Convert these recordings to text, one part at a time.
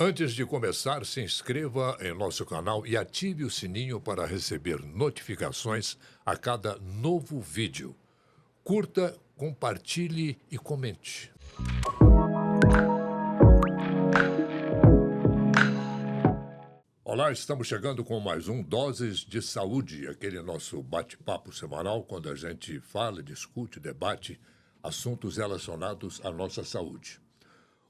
Antes de começar, se inscreva em nosso canal e ative o sininho para receber notificações a cada novo vídeo. Curta, compartilhe e comente. Olá, estamos chegando com mais um Doses de Saúde, aquele nosso bate-papo semanal quando a gente fala, discute, debate assuntos relacionados à nossa saúde.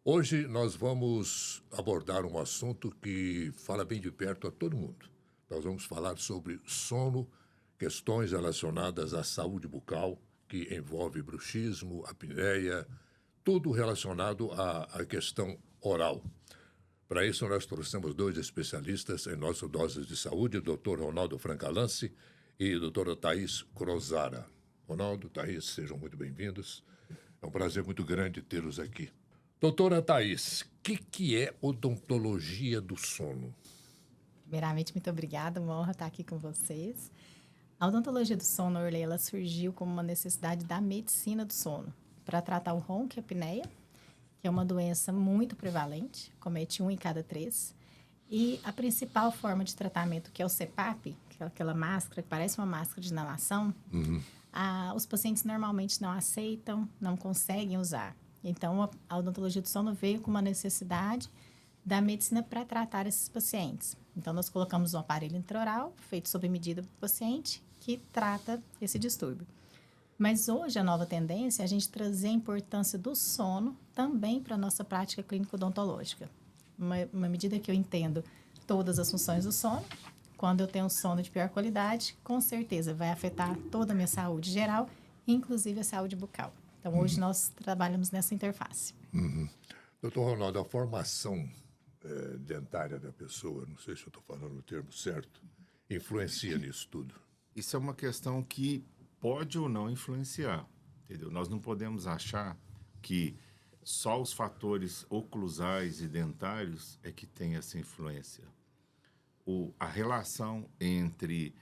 Hoje nós vamos abordar um assunto que fala bem de perto a todo mundo. Nós vamos falar sobre sono, questões relacionadas à saúde bucal, que envolve bruxismo, apneia, tudo relacionado à questão oral. Para isso, nós trouxemos dois especialistas em nosso Doses de Saúde, o Dr. Ronaldo Francalance e a doutora Thaís Crozara. Ronaldo, Thaís, sejam muito bem-vindos. É um prazer muito grande tê-los aqui. Doutora Thaís, o que é odontologia do sono? Primeiramente, muito obrigada, uma honra estar aqui com vocês. A odontologia do sono, Orley, ela surgiu como uma necessidade da medicina do sono para tratar o ronco e a apneia, que é uma doença muito prevalente, comete 1 em cada 3. E a principal forma de tratamento, que é o CPAP, que é aquela máscara que parece uma máscara de inalação, os pacientes normalmente não aceitam, não conseguem usar. Então, a odontologia do sono veio com uma necessidade da medicina para tratar esses pacientes. Então, nós colocamos um aparelho intraoral, feito sob medida para o paciente, que trata esse distúrbio. Mas hoje, a nova tendência é a gente trazer a importância do sono também para a nossa prática clínico-odontológica. Uma medida que eu entendo todas as funções do sono, quando eu tenho um sono de pior qualidade, com certeza vai afetar toda a minha saúde geral, inclusive a saúde bucal. Então, hoje nós trabalhamos nessa interface. Doutor Ronaldo, a formação dentária da pessoa, não sei se eu estou falando o termo certo, influencia nisso tudo? Isso é uma questão que pode ou não influenciar, entendeu? Nós não podemos achar que só os fatores oclusais e dentários é que tem essa influência. A relação entre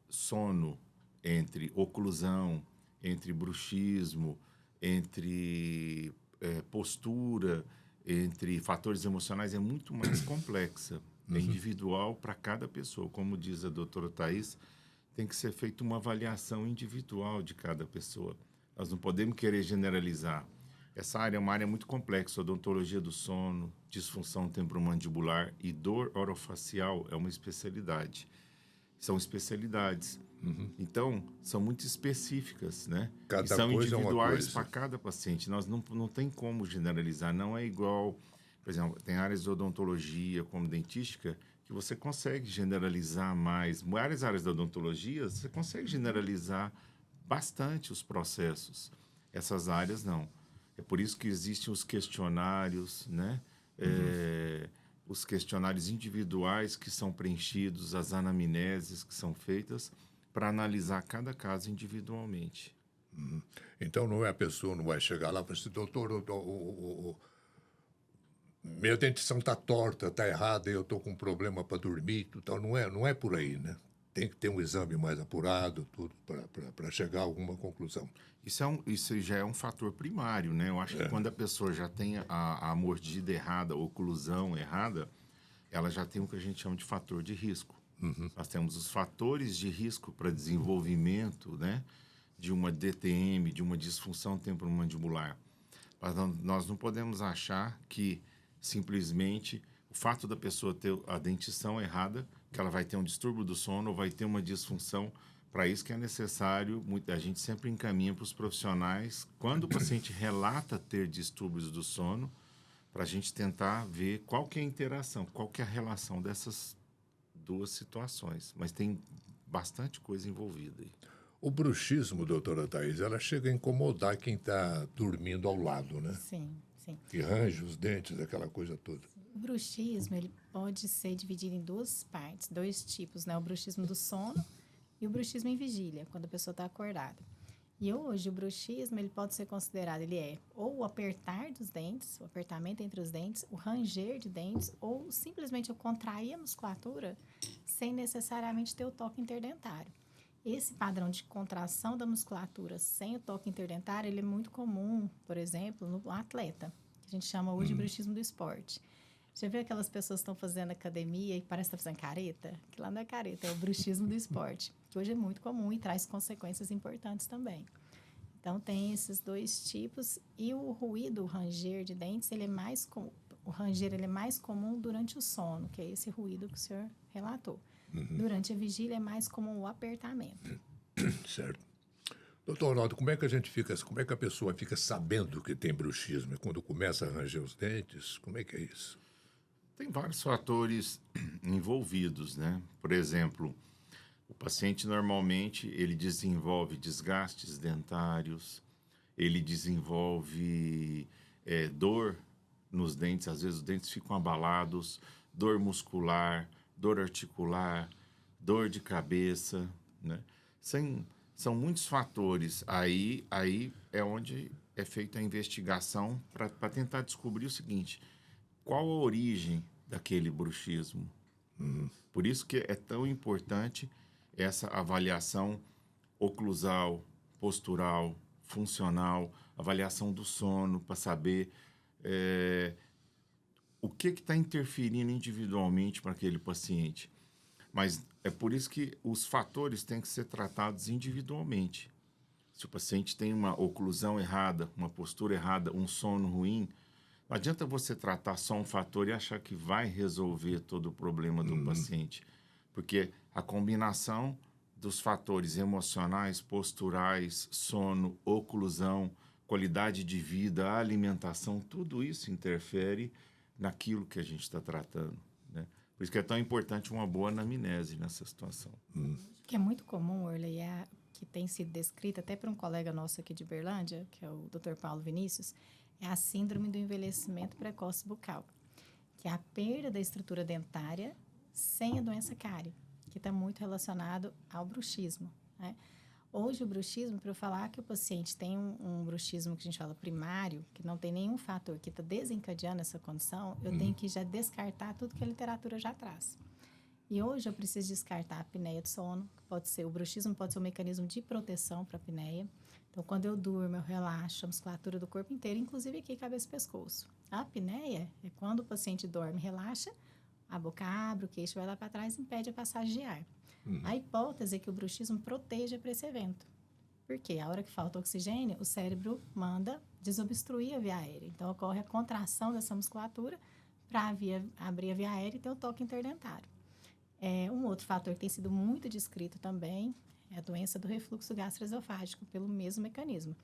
sono, entre oclusão, entre bruxismo, entre postura, entre fatores emocionais é muito mais complexa. É individual para cada pessoa. Como diz a doutora Thaís, tem que ser feita uma avaliação individual de cada pessoa. Nós não podemos querer generalizar. Essa área é uma área muito complexa. Odontologia do sono, disfunção temporomandibular e dor orofacial é uma especialidade. São especialidades. Então, são muito específicas, né? Cada e são coisa é uma individuais coisa. para cada paciente. Nós não tem como generalizar. Não é igual, por exemplo, tem áreas de odontologia, como dentística, que você consegue generalizar mais. Várias áreas da odontologia, você consegue generalizar bastante os processos. Essas áreas, não. É por isso que existem os questionários, né? Os questionários individuais que são preenchidos, as anamneses que são feitas para analisar cada caso individualmente. Então, não é a pessoa, não vai chegar lá e falar assim, doutor, minha dentição está torta, está errada, eu estou com um problema para dormir, então não é por aí, né? Tem que ter um exame mais apurado, tudo, para chegar a alguma conclusão. Isso já é um fator primário, né? Eu acho que quando a pessoa já tem a mordida errada, a oclusão errada, ela já tem o que a gente chama de fator de risco. Nós temos os fatores de risco para desenvolvimento, né, de uma DTM, de uma disfunção temporomandibular. Mas nós não podemos achar que simplesmente o fato da pessoa ter a dentição errada, que ela vai ter um distúrbio do sono ou vai ter uma disfunção. Para isso que é necessário, a gente sempre encaminha para os profissionais, quando o paciente relata ter distúrbios do sono, para a gente tentar ver qual que é a interação, qual que é a relação dessas duas situações. Mas tem bastante coisa envolvida aí. O bruxismo, doutora Thaís, ela chega a incomodar quem está dormindo ao lado, né? Sim, sim. Que range os dentes, aquela coisa toda. O bruxismo, ele pode ser dividido em duas partes, dois tipos, né? O bruxismo do sono e o bruxismo em vigília, quando a pessoa está acordada. E hoje, o bruxismo, ele pode ser considerado, ele é ou o apertar dos dentes, o apertamento entre os dentes, o ranger de dentes, ou simplesmente eu contrair a musculatura sem necessariamente ter o toque interdentário. Esse padrão de contração da musculatura sem o toque interdentário, ele é muito comum, por exemplo, no atleta, que a gente chama hoje de bruxismo do esporte. Já viu aquelas pessoas que estão fazendo academia e parece que está fazendo careta? Que lá não é careta, é o bruxismo do esporte, que hoje é muito comum e traz consequências importantes também. Então, tem esses dois tipos. E o ruído, o ranger de dentes, ele é mais o ranger ele é mais comum durante o sono, que é esse ruído que o senhor relatou. Durante a vigília é mais comum o apertamento. Certo. Doutor Ronaldo, como é que a pessoa fica sabendo que tem bruxismo? É quando começa a ranger os dentes? Como é que é isso? Tem vários fatores envolvidos, né? Por exemplo, o paciente normalmente ele desenvolve desgastes dentários, ele desenvolve dor nos dentes, às vezes os dentes ficam abalados, dor muscular, dor articular, dor de cabeça, né? São muitos fatores. Aí é onde é feita a investigação para tentar descobrir o seguinte: qual a origem daquele bruxismo? Por isso que é tão importante essa avaliação oclusal, postural, funcional, avaliação do sono, para saber o que está interferindo individualmente para aquele paciente. Mas é por isso que os fatores têm que ser tratados individualmente. Se o paciente tem uma oclusão errada, uma postura errada, um sono ruim, não adianta você tratar só um fator e achar que vai resolver todo o problema do paciente. Porque a combinação dos fatores emocionais, posturais, sono, oclusão, qualidade de vida, alimentação, tudo isso interfere naquilo que a gente está tratando, né? Por isso que é tão importante uma boa anamnese nessa situação. Que é muito comum, Orley, que tem sido descrita até por um colega nosso aqui de Berlândia, que é o Dr. Paulo Vinícius, é a síndrome do envelhecimento precoce bucal, que é a perda da estrutura dentária sem a doença cárie, que está muito relacionado ao bruxismo, né? Hoje, o bruxismo, para eu falar que o paciente tem um bruxismo que a gente fala primário, que não tem nenhum fator que está desencadeando essa condição, eu tenho que já descartar tudo que a literatura já traz. E hoje eu preciso descartar a apneia de sono, que pode ser, o bruxismo pode ser um mecanismo de proteção para a apneia. Então, quando eu durmo, eu relaxo a musculatura do corpo inteiro, inclusive aqui, cabeça e pescoço. A apneia é quando o paciente dorme, relaxa, a boca abre, o queixo vai lá para trás e impede a passagem de ar. A hipótese é que o bruxismo proteja para esse evento. Porque a hora que falta oxigênio, o cérebro manda desobstruir a via aérea. Então, ocorre a contração dessa musculatura para abrir a via aérea e ter o toque interdentário. Um outro fator que tem sido muito descrito também é a doença do refluxo gastroesofágico, pelo mesmo mecanismo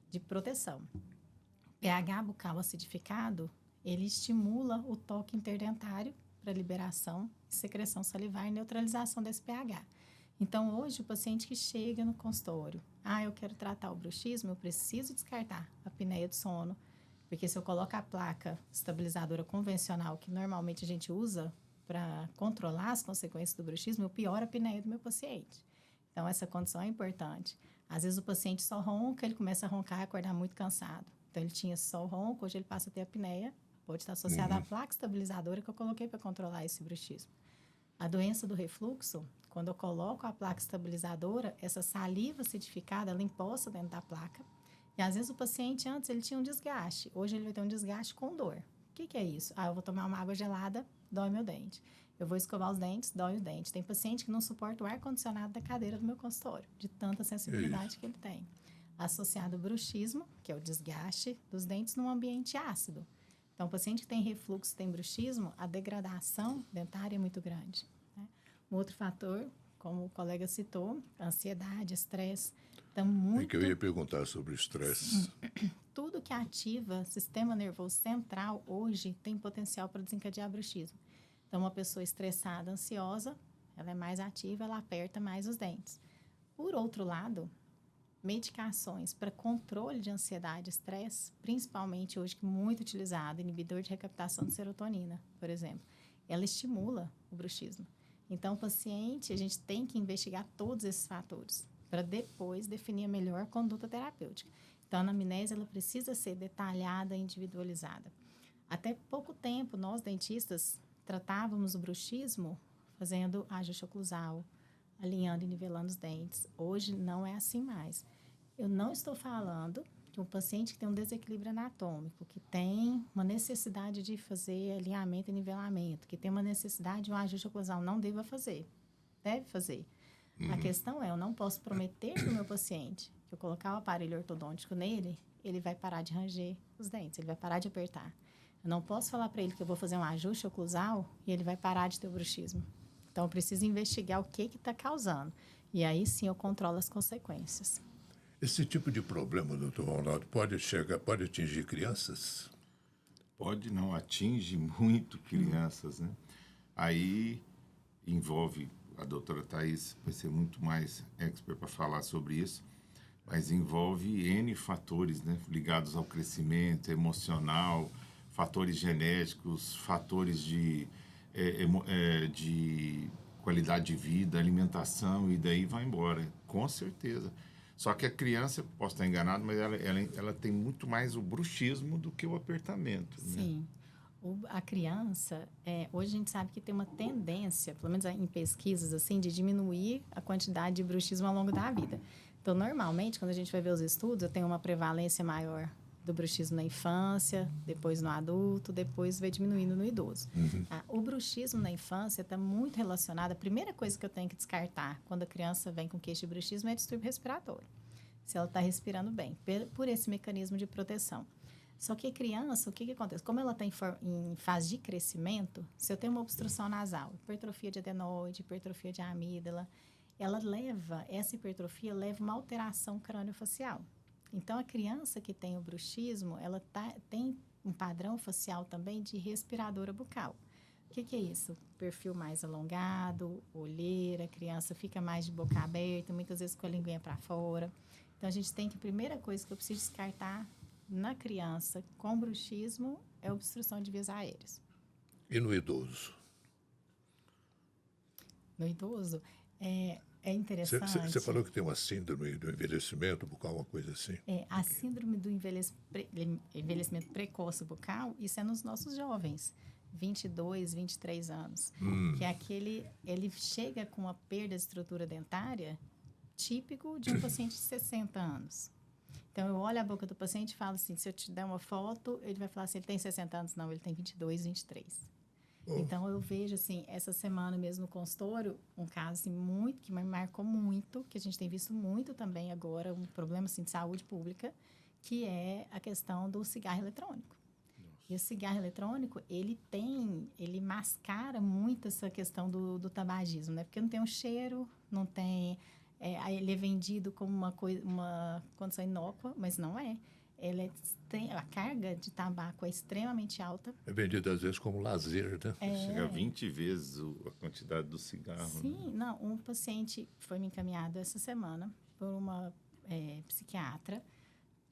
de proteção. O pH bucal acidificado, ele estimula o toque interdentário para liberação, secreção salivar e neutralização desse pH. Então, hoje, o paciente que chega no consultório, eu quero tratar o bruxismo, eu preciso descartar a apneia do sono, porque se eu coloco a placa estabilizadora convencional, que normalmente a gente usa para controlar as consequências do bruxismo, eu pioro a apneia do meu paciente. Então, essa condição é importante. Às vezes, o paciente só ronca, ele começa a roncar e acordar muito cansado. Então, ele tinha só o ronco, hoje ele passa a ter apneia, pode estar associada à placa estabilizadora que eu coloquei para controlar esse bruxismo. A doença do refluxo, quando eu coloco a placa estabilizadora, essa saliva acidificada, ela empoça dentro da placa. E às vezes o paciente antes ele tinha um desgaste, hoje ele vai ter um desgaste com dor. O que é isso? Eu vou tomar uma água gelada, dói meu dente. Eu vou escovar os dentes, dói o dente. Tem paciente que não suporta o ar-condicionado da cadeira do meu consultório, de tanta sensibilidade que ele tem. Associado ao bruxismo, que é o desgaste dos dentes num ambiente ácido. Então, o paciente que tem refluxo, tem bruxismo, a degradação dentária é muito grande, né? Um outro fator, como o colega citou, ansiedade, estresse. Então, É que eu ia perguntar sobre o estresse. Tudo que ativa o sistema nervoso central hoje tem potencial para desencadear bruxismo. Então, uma pessoa estressada, ansiosa, ela é mais ativa, ela aperta mais os dentes. Por outro lado, medicações para controle de ansiedade e estresse, principalmente hoje que muito utilizado, inibidor de recaptação de serotonina, por exemplo, ela estimula o bruxismo. Então, o paciente, a gente tem que investigar todos esses fatores para depois definir a melhor conduta terapêutica. Então, a anamnese ela precisa ser detalhada e individualizada. Até pouco tempo, nós dentistas tratávamos o bruxismo fazendo ajuste oclusal, alinhando e nivelando os dentes. Hoje não é assim mais. Eu não estou falando que um paciente que tem um desequilíbrio anatômico, que tem uma necessidade de fazer alinhamento e nivelamento, que tem uma necessidade de um ajuste oclusal, não deva fazer. Deve fazer. A questão é, eu não posso prometer para o meu paciente que eu colocar o aparelho ortodôntico nele, ele vai parar de ranger os dentes, ele vai parar de apertar. Eu não posso falar para ele que eu vou fazer um ajuste oclusal e ele vai parar de ter o bruxismo. Então, eu preciso investigar o que está causando. E aí, sim, eu controlo as consequências. Esse tipo de problema, doutor Ronaldo, pode atingir crianças? Pode não, atinge muito crianças, né? Aí envolve, a doutora Thais vai ser muito mais expert para falar sobre isso, mas envolve N fatores, né? Ligados ao crescimento emocional, fatores genéticos, fatores de qualidade de vida, alimentação, e daí vai embora, com certeza. Só que a criança, posso estar enganado, mas ela tem muito mais o bruxismo do que o apertamento. Sim. Né? A criança, hoje a gente sabe que tem uma tendência, pelo menos em pesquisas, assim, de diminuir a quantidade de bruxismo ao longo da vida. Então, normalmente, quando a gente vai ver os estudos, tem uma prevalência maior do bruxismo na infância, depois no adulto, depois vai diminuindo no idoso. O bruxismo na infância está muito relacionado. A primeira coisa que eu tenho que descartar quando a criança vem com queixa de bruxismo é distúrbio respiratório. Se ela está respirando bem, por esse mecanismo de proteção. Só que a criança, o que acontece? Como ela está em fase de crescimento, se eu tenho uma obstrução nasal, hipertrofia de adenoide, hipertrofia de amígdala, essa hipertrofia leva uma alteração crâniofacial. Então, a criança que tem o bruxismo, ela tem um padrão facial também de respiradora bucal. O que é isso? Perfil mais alongado, olheira, a criança fica mais de boca aberta, muitas vezes com a linguinha para fora. Então, a primeira coisa que eu preciso descartar na criança com bruxismo é a obstrução de vias aéreas. E no idoso? No idoso, é interessante. Você falou que tem uma síndrome do envelhecimento bucal, uma coisa assim. A síndrome do envelhecimento precoce bucal, isso é nos nossos jovens, 22, 23 anos. Que é ele chega com uma perda de estrutura dentária típico de um paciente de 60 anos. Então, eu olho a boca do paciente e falo assim, se eu te der uma foto, ele vai falar assim, ele tem 60 anos? Não, ele tem 22, 23. Então, eu vejo, assim, essa semana mesmo no consultório, um caso assim, que me marcou muito, que a gente tem visto muito também agora, um problema assim, de saúde pública, que é a questão do cigarro eletrônico. Nossa. E o cigarro eletrônico, ele mascara muito essa questão do tabagismo, né? Porque não tem um cheiro, não tem... ele é vendido como uma condição inócua, mas não é. A carga de tabaco é extremamente alta. É vendido, às vezes, como lazer, né? Chega a 20 vezes a quantidade do cigarro. Sim, né? não. Um paciente foi me encaminhado essa semana por uma psiquiatra,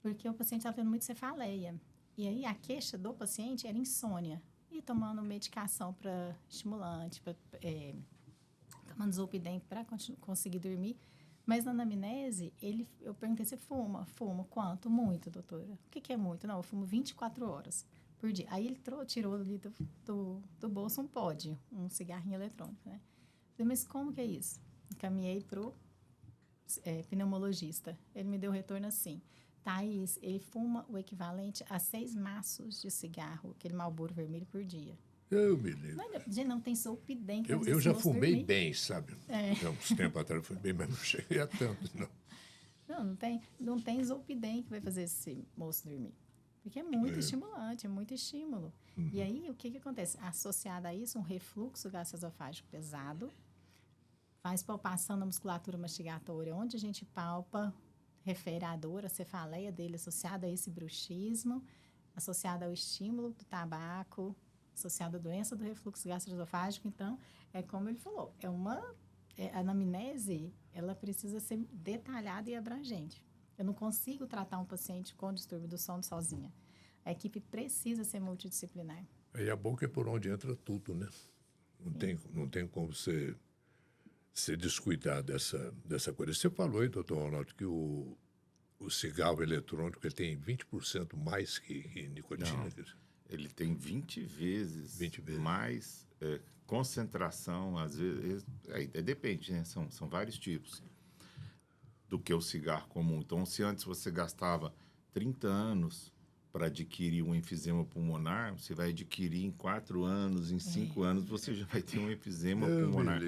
porque o paciente estava tendo muita cefaleia. E aí, a queixa do paciente era insônia. E tomando medicação para estimulante, tomando Zolpidem para conseguir dormir. Mas na anamnese, eu perguntei se fuma. Fumo. Quanto? Muito, doutora. O que é muito? Não, eu fumo 24 horas por dia. Aí ele tirou ali do bolso um pod, um cigarrinho eletrônico, né? Falei, mas como que é isso? Encaminhei pro pneumologista. Ele me deu retorno assim. Thaís, ele fuma o equivalente a 6 maços de cigarro, aquele Marlboro vermelho por dia. Eu me lembro. Gente, não tem Zolpidem. Eu já fumei bem, sabe? Há uns tempos atrás eu fumei bem, mas não cheguei a tanto, não. Não tem Zolpidem que vai fazer esse moço dormir. Porque é muito estimulante, é muito estímulo. E aí, o que acontece? Associado a isso, um refluxo gastroesofágico pesado, faz palpação na musculatura mastigatória, onde a gente palpa, refere à dor, a cefaleia dele associada a esse bruxismo, associada ao estímulo do tabaco, associada à doença do refluxo gastroesofágico. Então, é como ele falou, a anamnese, ela precisa ser detalhada e abrangente. Eu não consigo tratar um paciente com distúrbio do sono sozinha. A equipe precisa ser multidisciplinar. E a boca é por onde entra tudo, né? Não tem como você se descuidar dessa coisa. Você falou aí, doutor Ronaldo, que o cigarro eletrônico ele tem 20% mais que nicotina. Não. Ele tem 20 vezes mais concentração, às vezes... depende, né? São vários tipos do que o cigarro comum. Então, se antes você gastava 30 anos para adquirir um enfisema pulmonar, você vai adquirir em 4 anos, em 5 anos, você já vai ter um enfisema pulmonar.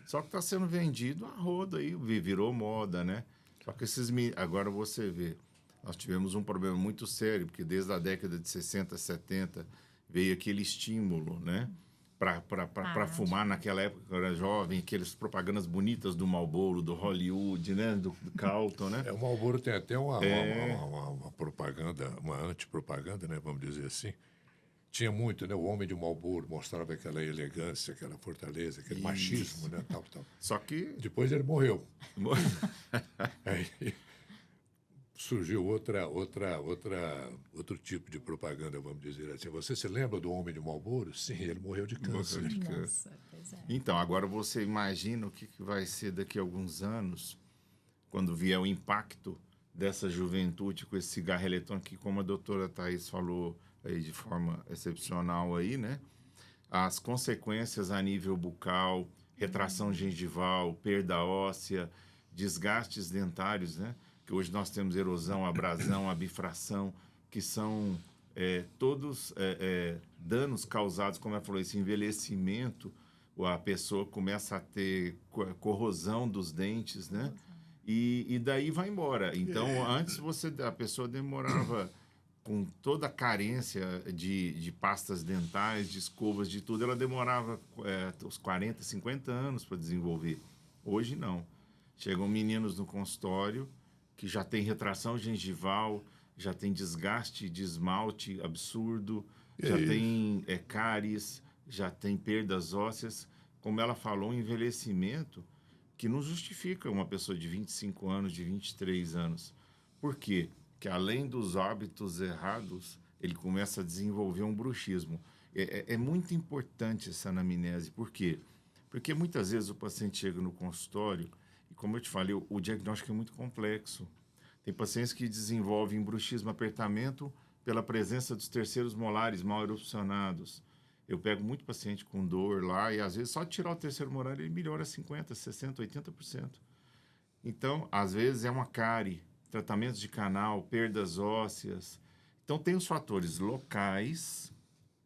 Só que está sendo vendido a roda aí, virou moda, né? Só que agora você vê, nós tivemos um problema muito sério, porque desde a década de 60, 70, veio aquele estímulo, né? Para fumar naquela época que eu era jovem, aquelas propagandas bonitas do Marlboro, do Hollywood, né? Do Carlton, né? O Marlboro tem até uma propaganda, uma antipropaganda, né? Vamos dizer assim. Tinha muito, né? O homem de Marlboro mostrava aquela elegância, aquela fortaleza, aquele machismo, né? Tal. Só que... Depois ele morreu. Aí surgiu outro tipo de propaganda, vamos dizer assim. Você se lembra do homem de Marlboro? Sim, ele morreu de câncer. Nossa, pois é. Então, agora você imagina o que vai ser daqui a alguns anos, quando vier o impacto dessa juventude com esse cigarro eletrônico, que, como a doutora Thaís falou aí de forma excepcional aí, né? As consequências a nível bucal, retração gengival, perda óssea, desgastes dentários, né? Que hoje nós temos erosão, abrasão, abifração, que são todos danos causados, como ela falou, esse envelhecimento, a pessoa começa a ter corrosão dos dentes, né? E daí vai embora. Então, antes a pessoa demorava, com toda a carência de pastas dentais, de escovas, de tudo, ela demorava uns 40, 50 anos para desenvolver. Hoje, não. Chegam meninos no consultório que já tem retração gengival, já tem desgaste de esmalte absurdo, já tem cáries, já tem perdas ósseas. Como ela falou, um envelhecimento que não justifica uma pessoa de 25 anos, de 23 anos. Por quê? Porque além dos hábitos errados, ele começa a desenvolver um bruxismo. É muito importante essa anamnese. Por quê? Porque muitas vezes o paciente chega no consultório e, como eu te falei, o diagnóstico é muito complexo. Tem pacientes que desenvolvem bruxismo, apertamento pela presença dos terceiros molares mal erupcionados. Eu pego muito paciente com dor lá e, às vezes, só tirar o terceiro molar ele melhora 50%, 60%, 80%. Então, às vezes, é uma cárie, tratamentos de canal, perdas ósseas. Então, tem os fatores locais,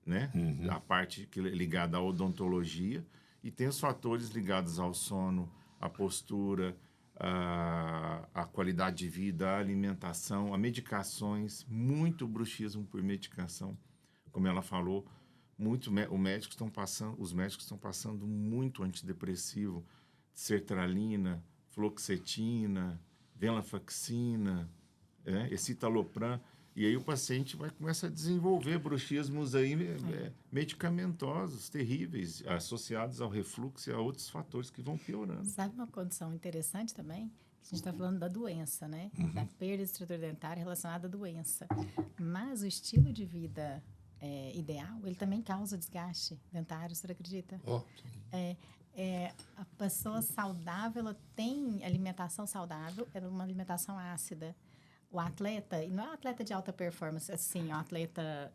né? A parte ligada à odontologia, e tem os fatores ligados ao sono, à postura, à qualidade de vida, à alimentação, a medicações, muito bruxismo por medicação, como ela falou. Os médicos estão passando muito antidepressivo, sertralina, fluoxetina, venlafaxina, escitalopram, e aí o paciente vai começar a desenvolver bruxismos aí, medicamentosos terríveis, associados ao refluxo e a outros fatores que vão piorando. Sabe uma condição interessante também? A gente está falando da doença, né? Da perda de estrutura dentária relacionada à doença. Mas o estilo de vida ideal, ele também causa desgaste dentário, você acredita? A pessoa saudável, ela tem alimentação saudável, é uma alimentação ácida. O atleta, e não é um atleta de alta performance, assim, é um atleta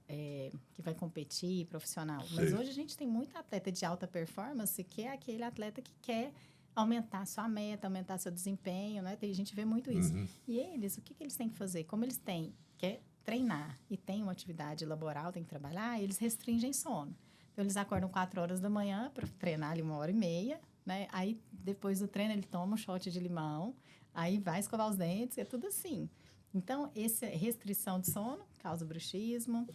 que vai competir, profissional. Mas hoje a gente tem muito atleta de alta performance que é aquele atleta que quer aumentar sua meta, aumentar seu desempenho, né? A gente vê muito isso. E eles, o que eles têm que fazer? Como eles quer treinar e tem uma atividade laboral, tem que trabalhar, eles restringem sono. Então, eles acordam 4 horas da manhã para treinar ali 1h30, né? Aí, depois do treino, ele toma um shot de limão, aí vai escovar os dentes, é tudo assim. Então, essa restrição de sono causa bruxismo,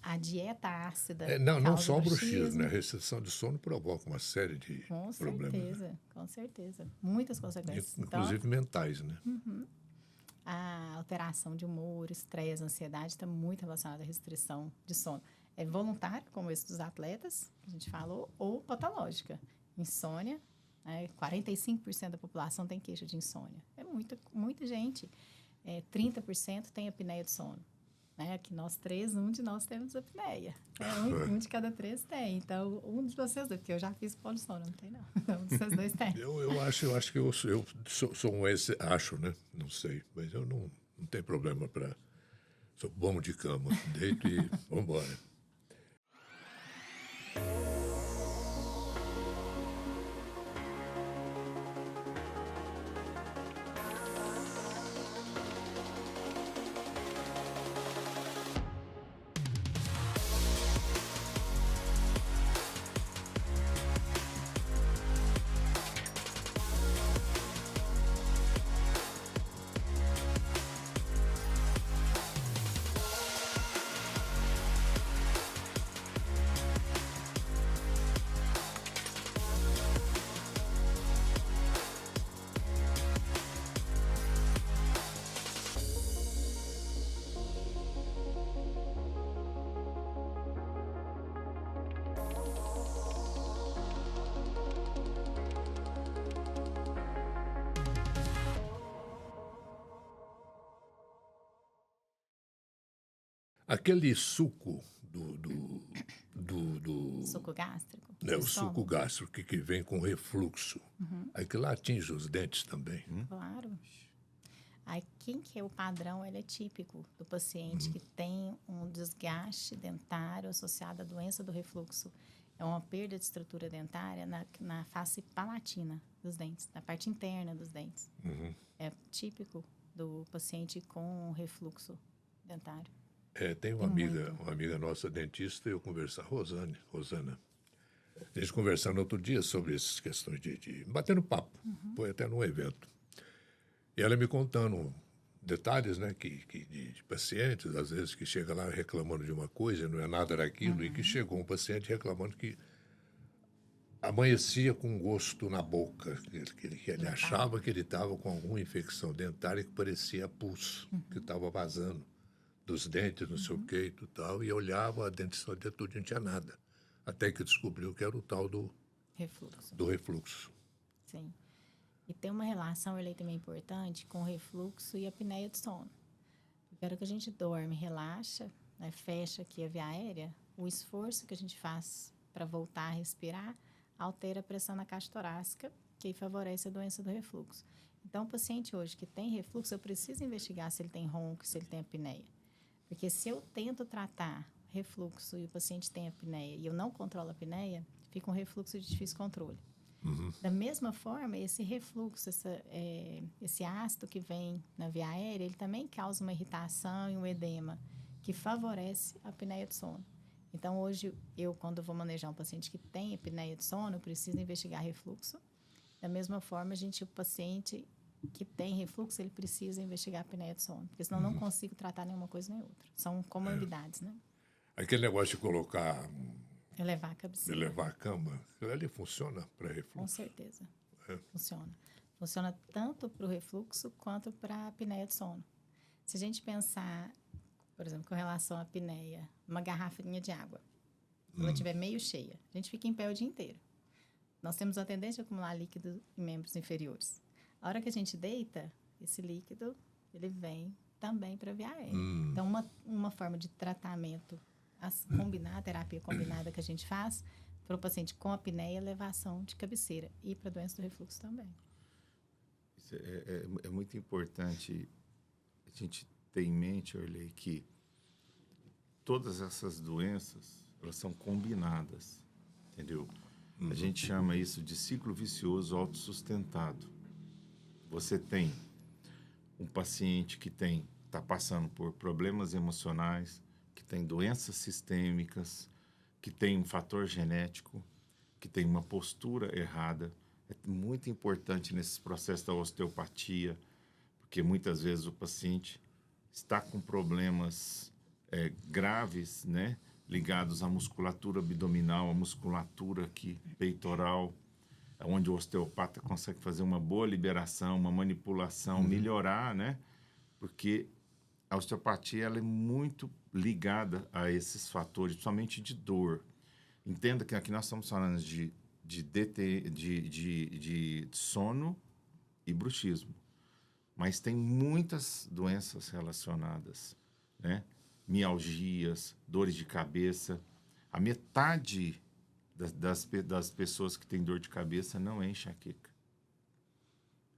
a dieta ácida não só o bruxismo, né? A restrição de sono provoca uma série de problemas. Com certeza. Muitas consequências. Inclusive mentais, né? A alteração de humor, estresse, ansiedade está muito relacionada à restrição de sono. É voluntária, como esse dos atletas, que a gente falou, ou patológica. Insônia, 45% da população tem queixa de insônia. É muita gente. 30% tem apneia do sono. Aqui nós 3, um de nós temos apneia. Um de cada 3 tem. Então, um de vocês dois, porque eu já fiz polissono, não tem não. Um de vocês dois tem. Eu acho que eu sou um acho, né? Não sei, mas eu não tenho problema para... Sou bom de cama, deito e vamos embora. Aquele suco Suco gástrico. né, do o suco estômago. gástrico que vem com refluxo, aquilo lá atinge os dentes também. Claro. Aí, quem que é o padrão, ele é típico do paciente que tem um desgaste dentário associado à doença do refluxo. É uma perda de estrutura dentária na face palatina dos dentes, na parte interna dos dentes. É típico do paciente com refluxo dentário. Tem uma amiga nossa dentista, eu conversar, Rosana. A gente conversando outro dia sobre essas questões de batendo papo. Foi até num evento. E ela me contando detalhes, né, de pacientes, às vezes, que chega lá reclamando de uma coisa, não é nada daquilo, e que chegou um paciente reclamando que amanhecia com um gosto na boca, que ele achava que ele estava com alguma infecção dentária que parecia pus, que estava vazando dos dentes, não sei o que e tal, e olhava a dentição de tudo, não tinha nada. Até que descobriu que era o tal Refluxo. do refluxo. Sim. E tem uma relação ali também importante com o refluxo e a apneia do sono. Porque a hora que a gente dorme, relaxa, né, fecha aqui a via aérea, o esforço que a gente faz para voltar a respirar altera a pressão na caixa torácica, que favorece a doença do refluxo. Então, o paciente hoje que tem refluxo, eu preciso investigar se ele tem ronco, se ele tem apneia. Porque se eu tento tratar refluxo e o paciente tem apneia e eu não controlo a apneia, fica um refluxo de difícil controle. Da mesma forma, esse refluxo, esse ácido que vem na via aérea, ele também causa uma irritação e um edema que favorece a apneia do sono. Então, hoje, quando vou manejar um paciente que tem apneia do sono, eu preciso investigar refluxo. Da mesma forma, o paciente que tem refluxo, ele precisa investigar a apneia do sono, porque senão eu não consigo tratar nenhuma coisa nem outra. São comorbidades, né? Aquele negócio de colocar, Elevar a de cabeceira. levar a cama, aquilo ali funciona para Com refluxo? certeza. Funciona. Funciona tanto para o refluxo quanto para a apneia do sono. Se a gente pensar, por exemplo, com relação à apneia, uma garrafinha de água, se ela estiver meio cheia, a gente fica em pé o dia inteiro. Nós temos a tendência a acumular líquido em membros inferiores. A hora que a gente deita, esse líquido, ele vem também para a via aérea. Então, uma forma de tratamento a terapia combinada que a gente faz para o paciente com apneia, elevação de cabeceira e para a doença do refluxo também. Isso é muito importante a gente ter em mente, Orley, que todas essas doenças, elas são combinadas, entendeu? A gente chama isso de ciclo vicioso autossustentado. Você tem um paciente que está passando por problemas emocionais, que tem doenças sistêmicas, que tem um fator genético, que tem uma postura errada. É muito importante nesses processos da osteopatia, porque muitas vezes o paciente está com problemas graves, né, ligados à musculatura abdominal, à musculatura aqui, peitoral, onde o osteopata consegue fazer uma boa liberação, uma manipulação, melhorar, né? Porque a osteopatia ela é muito ligada a esses fatores, principalmente de dor. Entenda que aqui nós estamos falando de sono e bruxismo, mas tem muitas doenças relacionadas, né? Mialgias, dores de cabeça. A metade das pessoas que têm dor de cabeça não é enxaqueca.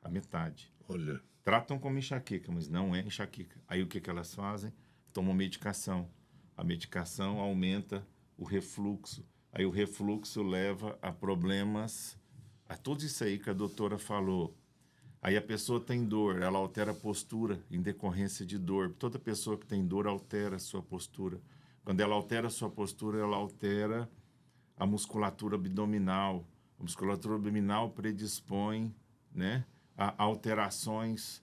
A metade. Olha, Tratam como enxaqueca, mas não é enxaqueca. Aí o que elas fazem? Tomam medicação. A medicação aumenta o refluxo. Aí o refluxo leva a problemas, a tudo isso aí que a doutora falou. Aí a pessoa tem dor, ela altera a postura em decorrência de dor. Toda pessoa que tem dor altera a sua postura. Quando ela altera a sua postura, ela altera a musculatura abdominal. A musculatura abdominal predispõe, né, a alterações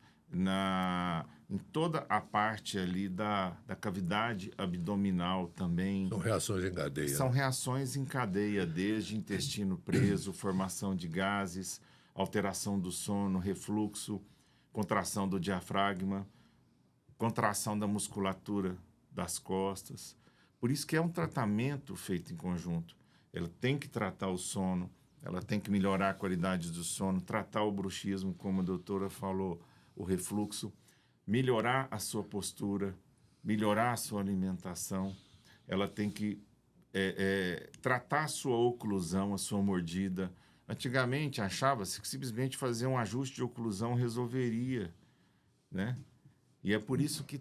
em toda a parte ali da cavidade abdominal também. são reações em cadeia. São reações em cadeia, desde intestino preso, formação de gases, alteração do sono, refluxo, contração do diafragma, contração da musculatura das costas. Por isso que é um tratamento feito em conjunto. Ela tem que tratar o sono, ela tem que melhorar a qualidade do sono, tratar o bruxismo, como a doutora falou, o refluxo, melhorar a sua postura, melhorar a sua alimentação, ela tem que tratar a sua oclusão, a sua mordida. Antigamente, achava-se que simplesmente fazer um ajuste de oclusão resolveria, né? E é por isso que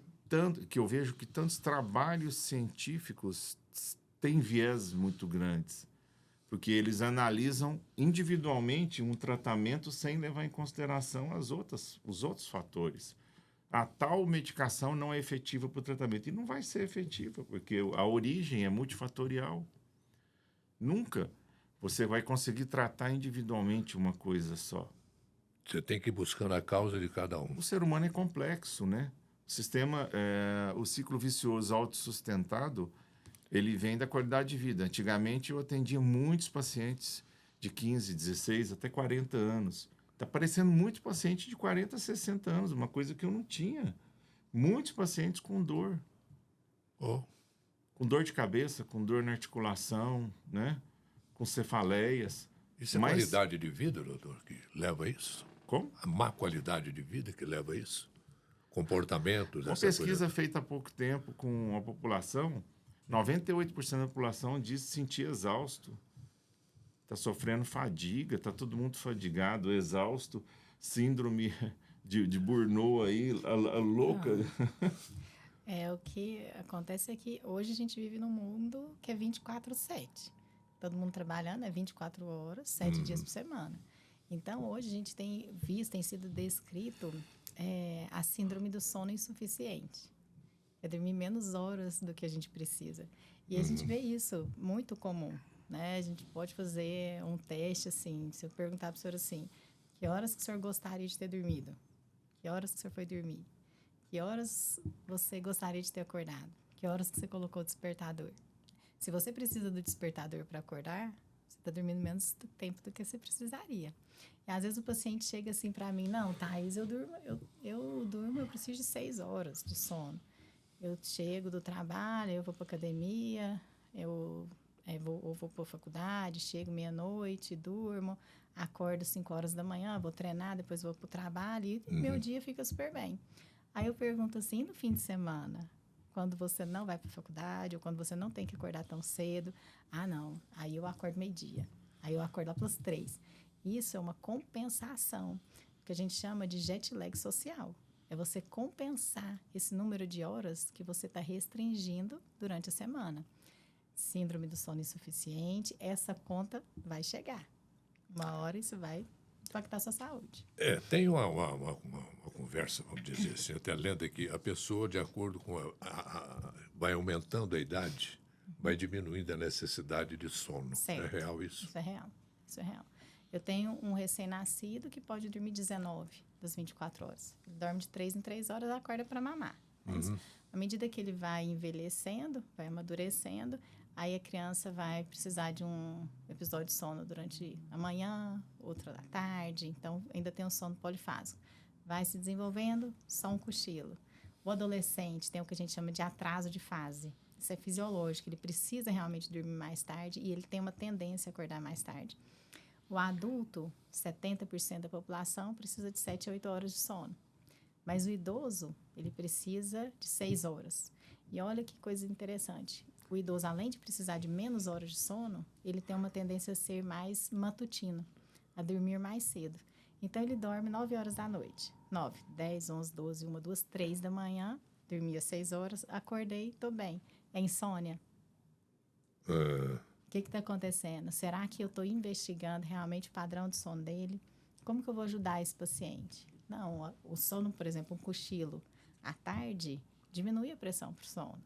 eu vejo que tantos trabalhos científicos têm viés muito grandes, porque eles analisam individualmente um tratamento sem levar em consideração os outros fatores. A tal medicação não é efetiva para o tratamento. E não vai ser efetiva, porque a origem é multifatorial. Nunca você vai conseguir tratar individualmente uma coisa só. Você tem que ir buscando a causa de cada um. O ser humano é complexo, né? O ciclo vicioso autossustentado, ele vem da qualidade de vida. Antigamente, eu atendia muitos pacientes de 15, 16, até 40 anos. Está aparecendo muito paciente de 40 a 60 anos, uma coisa que eu não tinha. Muitos pacientes com dor. Oh. Com dor de cabeça, com dor na articulação, né? Com cefaleias. Isso é qualidade de vida, doutor, que leva a isso? Como? A má qualidade de vida que leva a isso? Comportamentos, uma pesquisa feita há pouco tempo com a população, 98% da população diz se sentir exausto. Está sofrendo fadiga, está todo mundo fadigado, exausto, síndrome de Burnout aí, a louca. O que acontece é que hoje a gente vive num mundo que é 24/7. Todo mundo trabalhando, 24 horas, 7 dias por semana. Então, hoje a gente tem visto, tem sido descrito a síndrome do sono insuficiente. É dormir menos horas do que a gente precisa. E a gente vê isso muito comum, né? A gente pode fazer um teste, assim, se eu perguntar para o senhor assim, que horas que o senhor gostaria de ter dormido? Que horas que o senhor foi dormir? Que horas você gostaria de ter acordado? Que horas que você colocou o despertador? Se você precisa do despertador para acordar, você está dormindo menos tempo do que você precisaria. E às vezes o paciente chega assim para mim, não, Thaís, eu preciso de 6 horas de sono. Eu chego do trabalho, eu vou para academia, eu vou para a faculdade, chego meia-noite, durmo, acordo 5 horas da manhã, vou treinar, depois vou para o trabalho e meu dia fica super bem. Aí eu pergunto assim, no fim de semana, quando você não vai para a faculdade ou quando você não tem que acordar tão cedo, não, aí eu acordo meio-dia, aí eu acordo lá pelas 3. Isso é uma compensação, que a gente chama de jet lag social. É você compensar esse número de horas que você está restringindo durante a semana. Síndrome do sono insuficiente, essa conta vai chegar. Uma hora isso vai impactar a sua saúde. Tem uma conversa, vamos dizer assim, até lendo aqui, a pessoa, de acordo com vai aumentando a idade, vai diminuindo a necessidade de sono. Certo. É real isso? Isso é real. Isso é real. Eu tenho um recém-nascido que pode dormir 19 das 24 horas. Ele dorme de 3 em 3 horas e acorda para mamar. Mas, à medida que ele vai envelhecendo, vai amadurecendo, aí a criança vai precisar de um episódio de sono durante a manhã, outra da tarde. Então, ainda tem um sono polifásico. Vai se desenvolvendo, só um cochilo. O adolescente tem o que a gente chama de atraso de fase. Isso é fisiológico. Ele precisa realmente dormir mais tarde e ele tem uma tendência a acordar mais tarde. O adulto, 70% da população, precisa de 7 a 8 horas de sono. Mas o idoso, ele precisa de 6 horas. E olha que coisa interessante. O idoso, além de precisar de menos horas de sono, ele tem uma tendência a ser mais matutino, a dormir mais cedo. Então, ele dorme 9 horas da noite. 9, 10, 11, 12, 1, 2, 3 da manhã. Dormia 6 horas, acordei, estou bem. É insônia? O que está acontecendo? Será que eu estou investigando realmente o padrão de sono dele? Como que eu vou ajudar esse paciente? Não, o sono, por exemplo, um cochilo à tarde, diminui a pressão para o sono.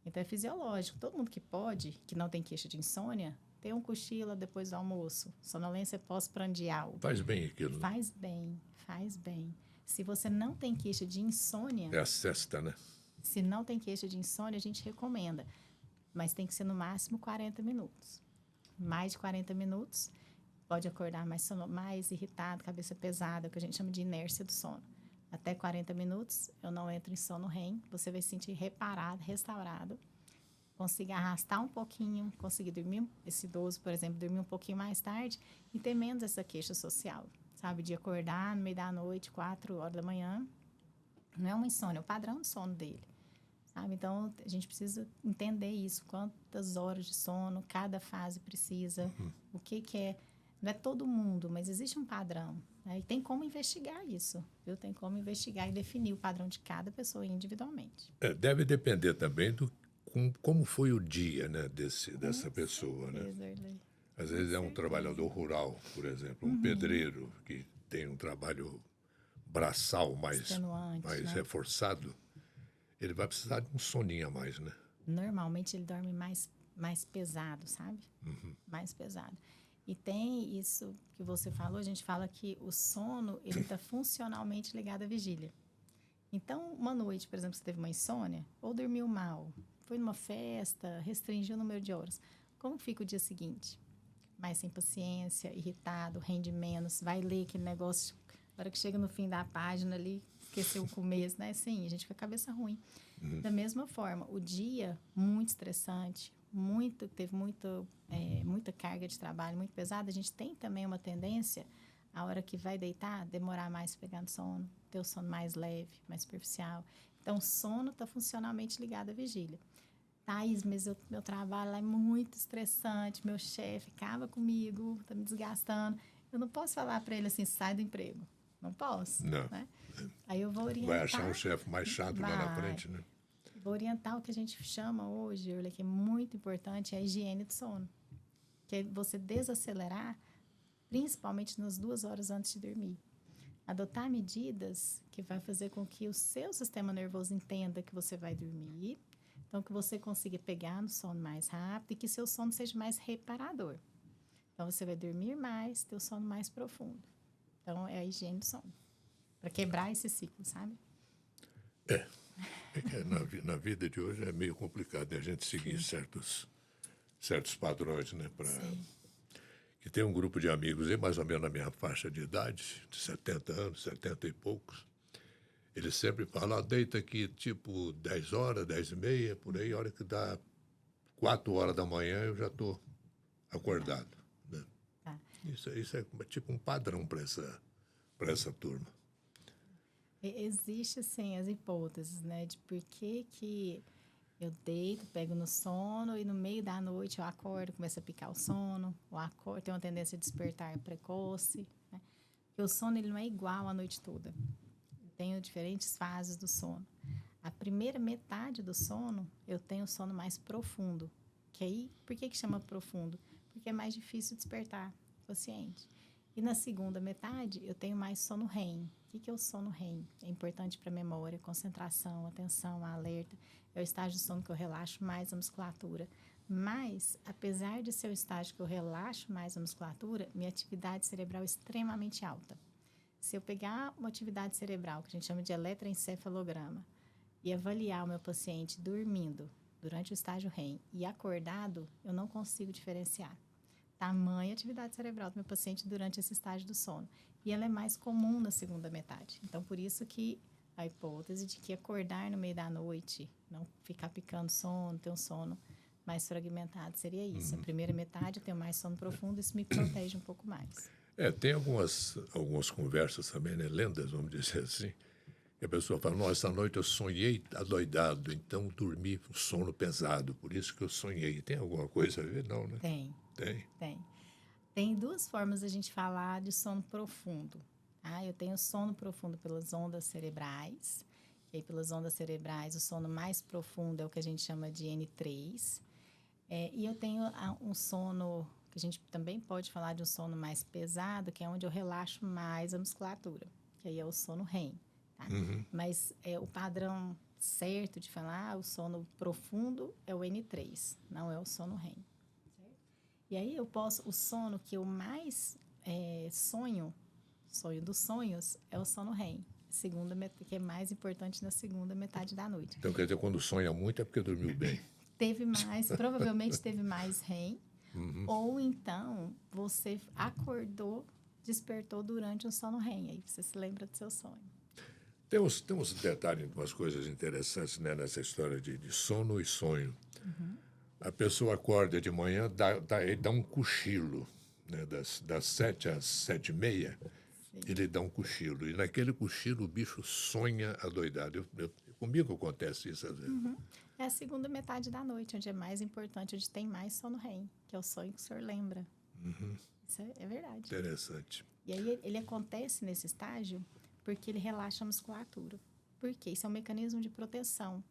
Então, é fisiológico. Todo mundo que pode, que não tem queixa de insônia, tem um cochilo depois do almoço. Sonolência pós-prandial. Faz bem aquilo. Faz bem, faz bem. Se você não tem queixa de insônia... É a sesta, né? Se não tem queixa de insônia, a gente recomenda. Mas tem que ser no máximo 40 minutos. Mais de 40 minutos, pode acordar mais irritado, cabeça pesada, o que a gente chama de inércia do sono. Até 40 minutos, eu não entro em sono REM, você vai se sentir reparado, restaurado. Conseguir arrastar um pouquinho, conseguir dormir, esse idoso, por exemplo, dormir um pouquinho mais tarde e ter menos essa queixa social, sabe? De acordar no meio da noite, 4 horas da manhã. Não é uma insônia, é o padrão de sono dele. sabe? Então, a gente precisa entender isso, quantas horas de sono cada fase precisa, o que é. Não é todo mundo, mas existe um padrão, né? E tem como investigar isso, viu? Tem como investigar e definir o padrão de cada pessoa individualmente. Deve depender também do como foi o dia, né, dessa pessoa, né? Certeza, Arley. Às vezes é um certeza. trabalhador rural, por exemplo, um pedreiro que tem um trabalho braçal Extenuante, mais né? reforçado, ele vai precisar de um soninho a mais, né? Normalmente ele dorme mais pesado, sabe? Mais pesado. E tem isso que você falou, a gente fala que o sono, ele está funcionalmente ligado à vigília. Então, uma noite, por exemplo, você teve uma insônia, ou dormiu mal, foi numa festa, restringiu o número de horas. Como fica o dia seguinte? Mais sem paciência, irritado, rende menos, vai ler aquele negócio, na hora que chega no fim da página ali, esqueceu o começo, né? Sim, a gente fica com a cabeça ruim. Da mesma forma, o dia muito estressante, teve muita carga de trabalho muito pesada, a gente tem também uma tendência, a hora que vai deitar, demorar mais para pegar no sono, ter o sono mais leve, mais superficial. Então, o sono está funcionalmente ligado à vigília. Thaís, mas meu trabalho lá é muito estressante, meu chefe acaba comigo, está me desgastando. Eu não posso falar para ele assim, sai do emprego. Não posso, Não. né? Aí eu vou orientar. Vai achar um chefe mais chato lá na frente, né? Vou orientar o que a gente chama hoje, Yurley, que é muito importante, é a higiene do sono. Que é você desacelerar, principalmente nas 2 horas antes de dormir. Adotar medidas que vai fazer com que o seu sistema nervoso entenda que você vai dormir, então que você consiga pegar no sono mais rápido e que seu sono seja mais reparador. Então você vai dormir mais, ter o sono mais profundo. Então é a higiene do sono. Para quebrar esse ciclo, sabe? É que na vida de hoje é meio complicado, né, a gente seguir certos padrões, né? Que tem um grupo de amigos aí, mais ou menos na minha faixa de idade, de 70 anos, 70 e poucos. Eles sempre falam, deita aqui tipo 10 horas, 10 e meia, por aí, a hora que dá 4 horas da manhã eu já estou acordado. Né? Tá. Isso é tipo um padrão para essa turma. Existe, sim, as hipóteses, né? De por que eu deito, pego no sono e no meio da noite eu acordo, começo a picar o sono, ou acordo, tenho uma tendência a despertar precoce, né? Porque o sono, ele não é igual a noite toda. Tenho diferentes fases do sono. A primeira metade do sono, eu tenho sono mais profundo. Que aí, por que chama profundo? Porque é mais difícil despertar o paciente. E na segunda metade, eu tenho mais sono REM. O que é o sono REM? É importante para a memória, concentração, atenção, alerta. É o estágio do sono que eu relaxo mais a musculatura. Mas, apesar de ser o estágio que eu relaxo mais a musculatura, minha atividade cerebral é extremamente alta. Se eu pegar uma atividade cerebral, que a gente chama de eletroencefalograma, e avaliar o meu paciente dormindo durante o estágio REM e acordado, eu não consigo diferenciar tamanha atividade cerebral do meu paciente durante esse estágio do sono. E ela é mais comum na segunda metade. Então, por isso que a hipótese de que acordar no meio da noite, não ficar picando sono, ter um sono mais fragmentado, seria isso. A primeira metade eu tenho mais sono profundo, isso me protege um pouco mais. Tem algumas conversas também, né, lendas, vamos dizer assim, que a pessoa fala, nossa, essa noite eu sonhei adoidado, então dormi com sono pesado, por isso que eu sonhei. Tem alguma coisa a ver? Não, né? Tem. Tem. Tem 2 formas de a gente falar de sono profundo. Tá? Eu tenho sono profundo pelas ondas cerebrais, e aí pelas ondas cerebrais o sono mais profundo é o que a gente chama de N3. E eu tenho um sono, que a gente também pode falar de um sono mais pesado, que é onde eu relaxo mais a musculatura, que aí é o sono REM. Tá? Mas o padrão certo de falar, o sono profundo é o N3, não é o sono REM. E aí o sono que eu mais sonho dos sonhos, é o sono REM, que é mais importante na segunda metade da noite. Então, quer dizer, quando sonha muito é porque dormiu bem. Provavelmente teve mais REM, ou então você acordou, despertou durante um sono REM, aí você se lembra do seu sonho. Tem uns detalhes, umas coisas interessantes, né, nessa história de sono e sonho. A pessoa acorda de manhã, ele dá um cochilo, né, das 7 às 7h30, ele dá um cochilo. E naquele cochilo o bicho sonha adoidado. Eu Comigo acontece isso às vezes. É a segunda metade da noite, onde é mais importante, onde tem mais sono REM, que é o sonho que o senhor lembra. Isso é verdade. Interessante. E aí ele acontece nesse estágio porque ele relaxa a musculatura. Por quê? Isso é um mecanismo de proteção.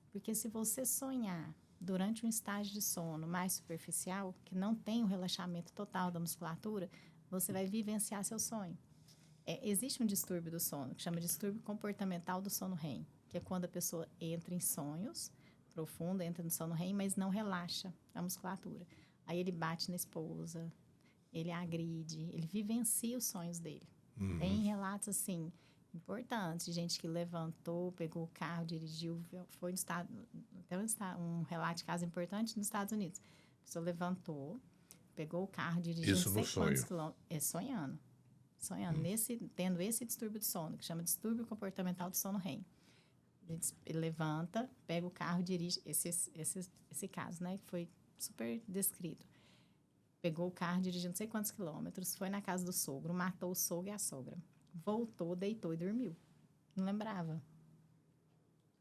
Porque se você sonhar durante um estágio de sono mais superficial, que não tem o relaxamento total da musculatura, você vai vivenciar seu sonho. Existe um distúrbio do sono, que chama de distúrbio comportamental do sono REM, que é quando a pessoa entra em sonhos profundo, entra no sono REM, mas não relaxa a musculatura. Aí ele bate na esposa, ele agride, ele vivencia os sonhos dele. Tem relatos, assim, importantes de gente que levantou, pegou o carro, dirigiu, foi no estado... Tem um relato de caso importante nos Estados Unidos. A pessoa levantou, pegou o carro, dirigiu Isso não sei no sonho. quantos quilômetros. Sonhando. Tendo esse distúrbio do sono, que chama distúrbio comportamental do sono REM. Ele levanta, pega o carro, dirige... Esse caso, né, que foi super descrito. Pegou o carro, dirigiu não sei quantos quilômetros, foi na casa do sogro, matou o sogro e a sogra. Voltou, deitou e dormiu. Não lembrava.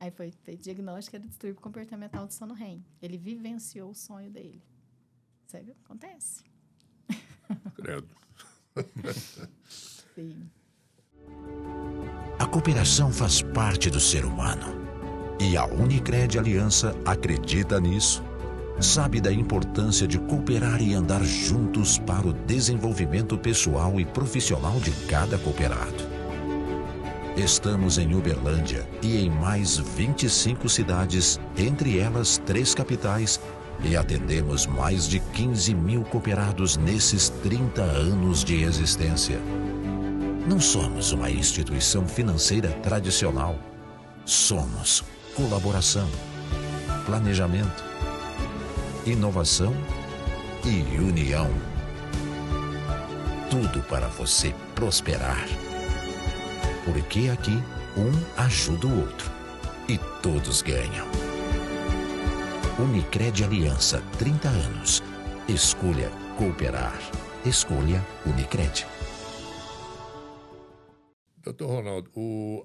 Aí foi feito diagnóstico de distúrbio comportamental do sono REM. Ele vivenciou o sonho dele. Isso aí acontece. Credo. Sim. A cooperação faz parte do ser humano. E a Unicred Aliança acredita nisso. Sabe da importância de cooperar e andar juntos para o desenvolvimento pessoal e profissional de cada cooperado. Estamos em Uberlândia e em mais 25 cidades, entre elas 3 capitais, e atendemos mais de 15 mil cooperados nesses 30 anos de existência. Não somos uma instituição financeira tradicional. Somos colaboração, planejamento, inovação e união. Tudo para você prosperar. Porque aqui, um ajuda o outro e todos ganham. Unicred Aliança, 30 anos. Escolha cooperar. Escolha Unicred. Doutor Ronaldo,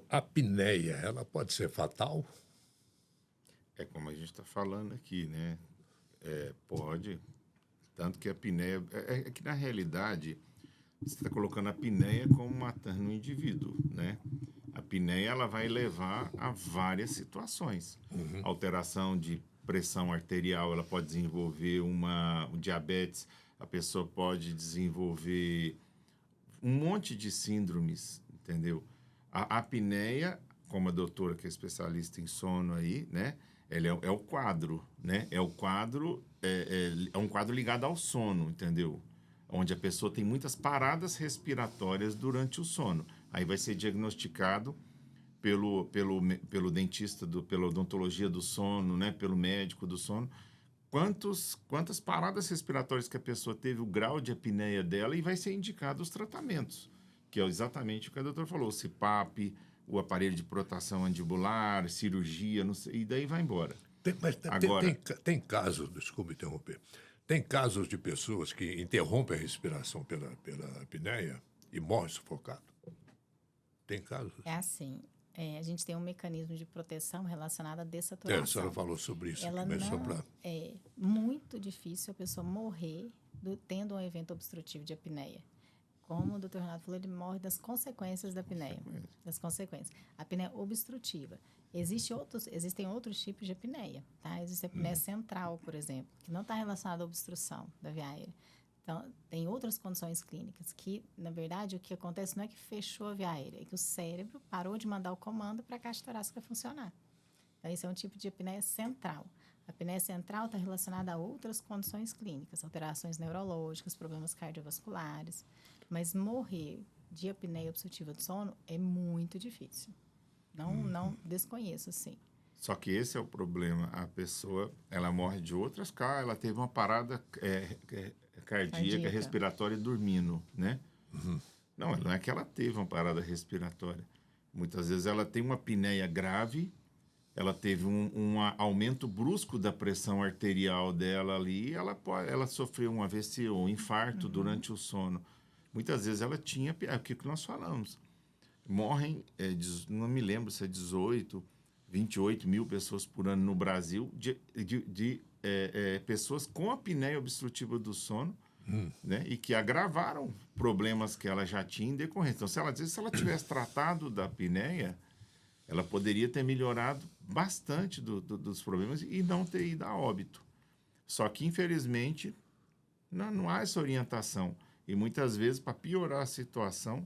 a apneia, ela pode ser fatal? É como a gente está falando aqui, né? Pode. Tanto que a apneia... É que, na realidade, você está colocando a apneia como matando um indivíduo, né? A apneia, ela vai levar a várias situações. Alteração de pressão arterial, ela pode desenvolver um diabetes, a pessoa pode desenvolver um monte de síndromes, entendeu? A apneia, como a doutora que é especialista em sono aí, né? Ele é o quadro, né? É um quadro ligado ao sono, entendeu? Onde a pessoa tem muitas paradas respiratórias durante o sono. Aí vai ser diagnosticado pelo dentista, pela odontologia do sono, né? Pelo médico do sono. Quantas paradas respiratórias que a pessoa teve, o grau de apneia dela, e vai ser indicado os tratamentos, que é exatamente o que a doutora falou, o CPAP, o aparelho de proteção mandibular, cirurgia, não sei, e daí vai embora. Tem casos, desculpe interromper, tem casos de pessoas que interrompem a respiração pela apneia e morrem sufocado? Tem casos? É assim, a gente tem um mecanismo de proteção relacionado à dessaturação. A senhora falou sobre isso. Ela não, é muito difícil a pessoa morrer tendo um evento obstrutivo de apneia. Como o Dr. Renato falou, ele morre das consequências da apneia. Das consequências. A apneia obstrutiva. Existem outros tipos de apneia, tá? Existe a apneia central, por exemplo, que não está relacionada à obstrução da via aérea. Então, tem outras condições clínicas que, na verdade, o que acontece não é que fechou a via aérea, é que o cérebro parou de mandar o comando para a caixa torácica funcionar. Então, esse é um tipo de apneia central. A apneia central está relacionada a outras condições clínicas, alterações neurológicas, problemas cardiovasculares. Mas morrer de apneia obstrutiva do sono é muito difícil. Não desconheço, sim. Só que esse é o problema. A pessoa, ela morre de outras causas, ela teve uma parada cardíaca, respiratória dormindo, né? Não é que ela teve uma parada respiratória. Muitas vezes ela tem uma apneia grave, ela teve um aumento brusco da pressão arterial dela ali, ela sofreu um AVC ou um infarto durante o sono. Muitas vezes ela tinha, é o que nós falamos, morrem, não me lembro se é 18, 28 mil pessoas por ano no Brasil, de pessoas com apneia obstrutiva do sono, né? E que agravaram problemas que ela já tinha em decorrência. Então, se ela tivesse tratado da apneia, ela poderia ter melhorado bastante dos problemas e não ter ido a óbito. Só que, infelizmente, não há essa orientação. E muitas vezes, para piorar a situação,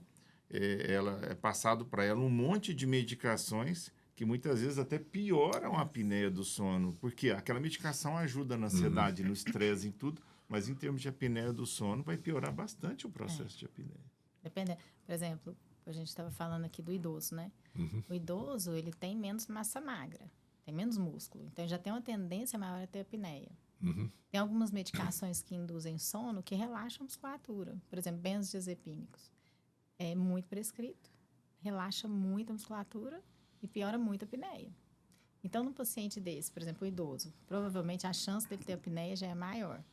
é passado para ela um monte de medicações que muitas vezes até pioram a apneia do sono, porque aquela medicação ajuda na ansiedade, no estresse, em tudo, mas em termos de apneia do sono vai piorar bastante o processo de apneia. Depende, por exemplo, a gente estava falando aqui do idoso, né? O idoso, ele tem menos massa magra, tem menos músculo, então já tem uma tendência maior a ter apneia. Tem algumas medicações que induzem sono que relaxam a musculatura, por exemplo, benzodiazepínicos. É muito prescrito, relaxa muito a musculatura e piora muito a apneia. Então, num paciente desse, por exemplo, o idoso, provavelmente a chance dele ter apneia já é maior.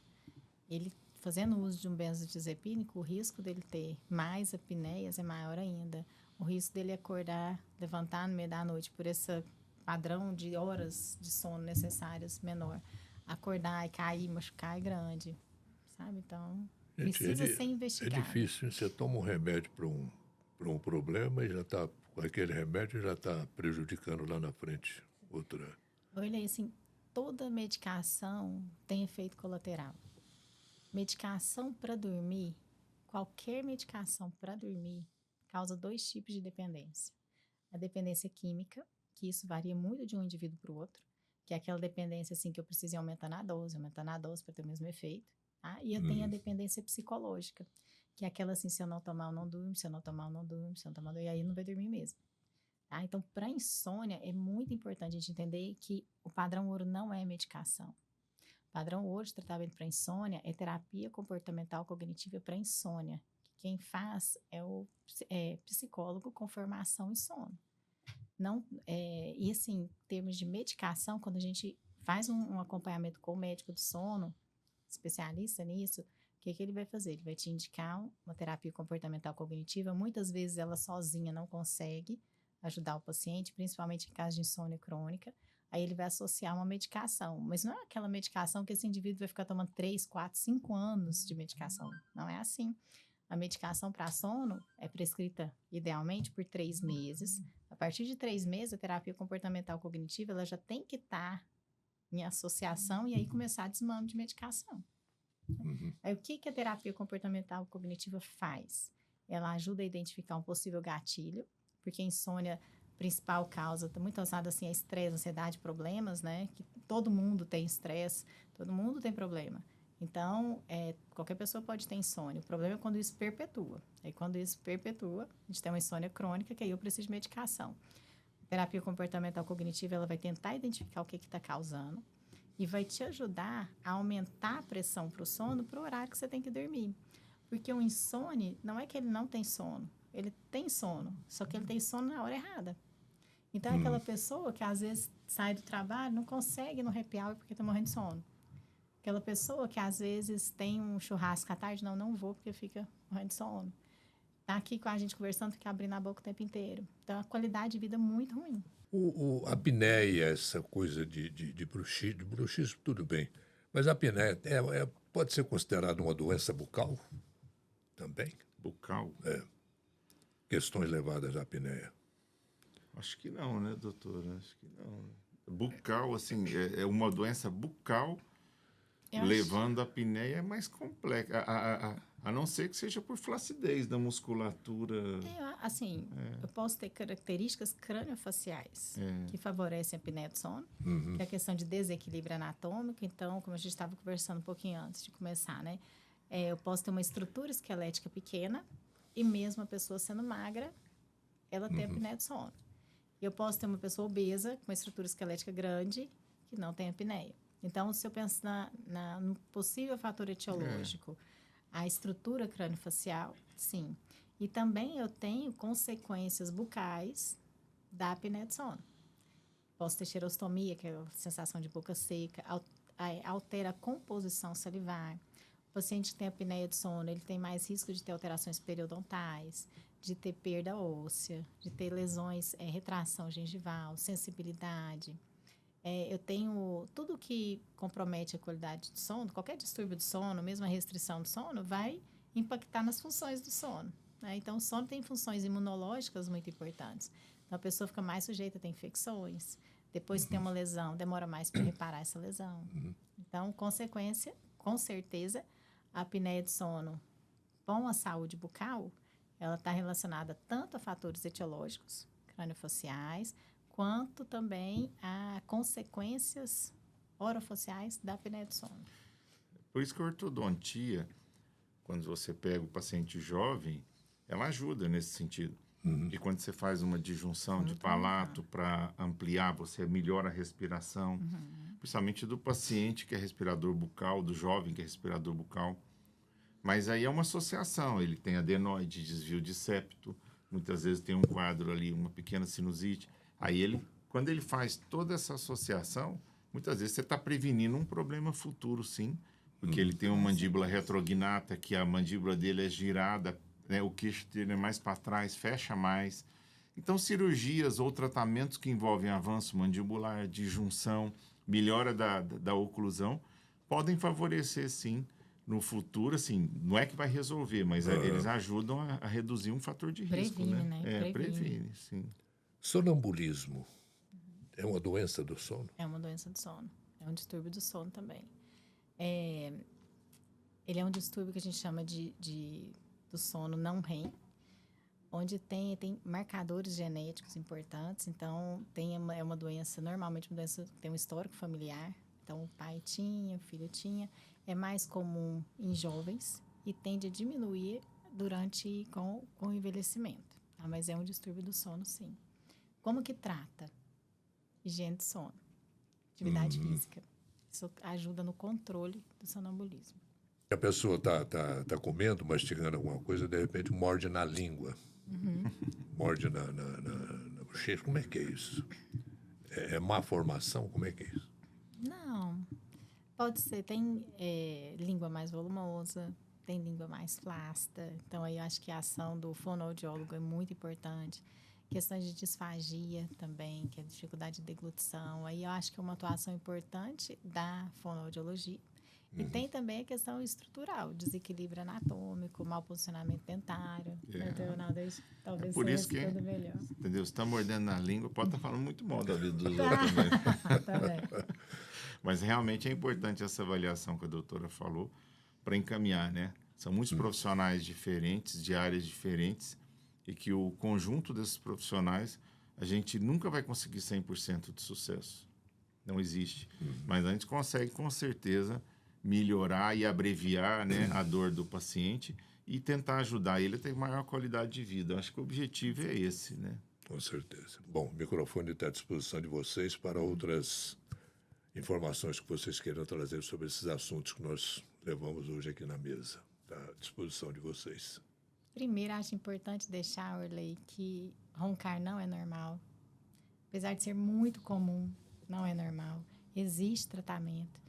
Ele fazendo uso de um benzodiazepínico, o risco dele ter mais apneias é maior ainda. O risco dele acordar, levantar no meio da noite por esse padrão de horas de sono necessárias menor. Acordar e cair, machucar é grande, sabe? Então, precisa ser investigado. É difícil, você toma um remédio para um problema e já está, com aquele remédio já está prejudicando lá na frente outra. Olha, assim, toda medicação tem efeito colateral. Medicação para dormir, qualquer medicação para dormir, causa 2 tipos de dependência. A dependência química, que isso varia muito de um indivíduo para o outro, que é aquela dependência assim que eu preciso ir aumentando a dose para ter o mesmo efeito. Tá? E eu tenho a dependência psicológica, que é aquela assim, se eu não tomar, eu não durmo, se eu não tomar, eu não durmo, se eu não tomar, e aí não vai dormir mesmo. Tá? Então, para insônia, é muito importante a gente entender que o padrão ouro não é medicação. O padrão ouro de tratamento para insônia é terapia comportamental cognitiva para insônia. Que quem faz é o psicólogo com formação em sono. Não, e assim, em termos de medicação, quando a gente faz um acompanhamento com o médico do sono, especialista nisso, o que ele vai fazer? Ele vai te indicar uma terapia comportamental cognitiva. Muitas vezes ela sozinha não consegue ajudar o paciente, principalmente em caso de insônia crônica. Aí ele vai associar uma medicação. Mas não é aquela medicação que esse indivíduo vai ficar tomando 3, 4, 5 anos de medicação. Não é assim. A medicação para sono é prescrita idealmente por 3 meses. A partir de 3 meses, a terapia comportamental cognitiva ela já tem que estar em associação e aí começar a desmame de medicação. Aí o que a terapia comportamental cognitiva faz? Ela ajuda a identificar um possível gatilho, porque a insônia principal causa, está muito associada assim a estresse, ansiedade, problemas, né? Que todo mundo tem estresse, todo mundo tem problema. Então, qualquer pessoa pode ter insônia. O problema é quando isso perpetua. Aí, quando isso perpetua, a gente tem uma insônia crônica, que aí eu preciso de medicação. A terapia comportamental cognitiva, ela vai tentar identificar o que está causando e vai te ajudar a aumentar a pressão para o sono para o horário que você tem que dormir. Porque o insônia, não é que ele não tem sono, ele tem sono, só que ele tem sono na hora errada. Então, é aquela pessoa que às vezes sai do trabalho, não consegue ir no happy hour porque está morrendo de sono. Aquela pessoa que às vezes tem um churrasco à tarde, não vou porque fica morrendo de sono. Tá aqui com a gente conversando, fica abrindo a boca o tempo inteiro. Então, a qualidade de vida é muito ruim. A apneia, essa coisa de bruxismo, tudo bem. Mas a apneia pode ser considerada uma doença bucal também? Bucal? Questões levadas à apneia. Acho que não, né, doutor? Acho que não. Bucal, assim, é uma doença bucal, levando a apneia é mais complexa. A não ser que seja por flacidez da musculatura. Eu posso ter características crâniofaciais que favorecem a apneia do sono, que é a questão de desequilíbrio anatômico. Então, como a gente estava conversando um pouquinho antes de começar, né? Eu posso ter uma estrutura esquelética pequena e mesmo a pessoa sendo magra, ela tem apneia do sono. Eu posso ter uma pessoa obesa com uma estrutura esquelética grande que não tem apneia. Então, se eu penso no possível fator etiológico, a estrutura crâniofacial, sim. E também eu tenho consequências bucais da apneia do sono. Posso ter xerostomia, que é a sensação de boca seca, altera a composição salivar. O paciente que tem apneia do sono, ele tem mais risco de ter alterações periodontais, de ter perda óssea, de ter lesões, retração gengival, sensibilidade. Eu tenho tudo que compromete a qualidade do sono, qualquer distúrbio do sono, mesmo a restrição do sono, vai impactar nas funções do sono, né? Então, o sono tem funções imunológicas muito importantes. Então, a pessoa fica mais sujeita a ter infecções. Depois que tem uma lesão, demora mais para reparar essa lesão. Então, consequência, com certeza, a apneia do sono com a saúde bucal, ela está relacionada tanto a fatores etiológicos, craniofaciais, quanto também a consequências orofaciais da apneia do sono. Por isso que a ortodontia, quando você pega o paciente jovem, ela ajuda nesse sentido. E quando você faz uma disjunção de palato para ampliar, você melhora a respiração, principalmente do paciente que é respirador bucal, do jovem que é respirador bucal. Mas aí é uma associação, ele tem adenoide, desvio de septo, muitas vezes tem um quadro ali, uma pequena sinusite. Aí quando ele faz toda essa associação, muitas vezes você está prevenindo um problema futuro, sim, porque ele tem uma mandíbula retrognata, que a mandíbula dele é girada, né, o queixo dele é mais para trás, fecha mais. Então, cirurgias ou tratamentos que envolvem avanço mandibular, disjunção, melhora da oclusão, podem favorecer, sim, no futuro, assim, não é que vai resolver, mas eles ajudam a reduzir um fator de risco, Previne, né? né? Previne, sim. Sonambulismo é uma doença do sono? É uma doença do sono. É um distúrbio do sono também. Ele é um distúrbio que a gente chama do sono não REM, onde tem marcadores genéticos importantes. Então, é uma doença, normalmente uma doença que tem um histórico familiar. Então, o pai tinha, o filho tinha. É mais comum em jovens e tende a diminuir com o envelhecimento. Tá? Mas é um distúrbio do sono, sim. Como que trata? Higiene do sono, atividade física. Isso ajuda no controle do sonambulismo. A pessoa tá comendo, mastigando alguma coisa, de repente morde na língua. Morde na bochecha. Como é que é isso? É má formação? Como é que é isso? Não. Pode ser. Tem língua mais volumosa, tem língua mais flácida. Então, aí eu acho que a ação do fonoaudiólogo é muito importante. Questões de disfagia também, que é dificuldade de deglutição. Aí eu acho que é uma atuação importante da fonoaudiologia. E tem também a questão estrutural, desequilíbrio anatômico, mau posicionamento dentário. Então, talvez Por isso que, melhor. entendeu? Se está mordendo na língua, pode estar falando muito mal da vida dos outros também. Também. Mas realmente é importante essa avaliação que a doutora falou para encaminhar, né? São muitos profissionais diferentes, de áreas diferentes, e que o conjunto desses profissionais, a gente nunca vai conseguir 100% de sucesso. Não existe. Mas a gente consegue, com certeza, melhorar e abreviar, né, a dor do paciente e tentar ajudar ele a ter maior qualidade de vida. Acho que o objetivo é esse, né? Com certeza. Bom, o microfone está à disposição de vocês para outras informações que vocês queiram trazer sobre esses assuntos que nós levamos hoje aqui na mesa. Está à disposição de vocês. Primeiro, acho importante deixar, Orley, que roncar não é normal. Apesar de ser muito comum, não é normal. Existe tratamento.